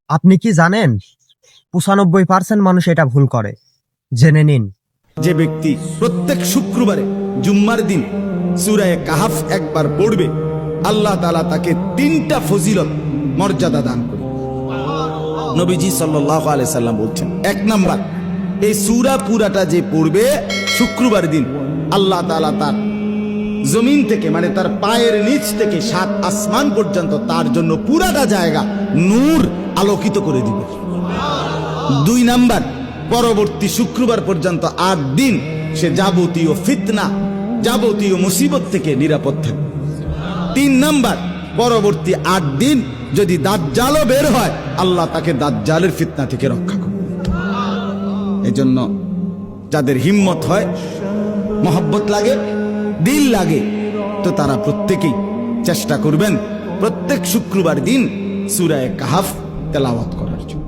আপনি কি জানেন ৯৫% মানুষ এটা ভুল করে? জেনে নিন। যে ব্যক্তি প্রত্যেক শুক্রবারে জুম্মার দিন সূরা কাহাফ একবার পড়বে, আল্লাহ তাআলা তাকে 3টা ফজিলত মর্যাদা দান করবে। নবীজি সাল্লাল্লাহু আলাইহি সাল্লাম বলছেন, 1 নাম্বার, এই সূরা পুরাটা যে পড়বে শুক্রবার দিন, আল্লাহ তাআলা তার জমিন থেকে মানে তার পায়ের নিচ থেকে 7 আসমান পর্যন্ত তার জন্য পুরাটা জায়গা নূর আলোকিত করে দিবে। 2 নাম্বার, পরবর্তী শুক্রবার পর্যন্ত 8 দিন সে যাবতীয় ফিতনা, যাবতীয় মুসিবত থেকে নিরাপদ থাকবে। 3 নাম্বার, পরবর্তী 8 দিন যদি দাজ্জালও বের হয়, আল্লাহ তাকে দাজ্জালের ফিতনা থেকে রক্ষা করবে। এজন্য যাদের হিম্মত হয়, মহব্বত লাগে, দিল লাগে, তো তারা প্রত্যেকেই চেষ্টা করবেন প্রত্যেক শুক্রবার দিন সূরা কাহাফ তেলাওয়াত করার জন্য।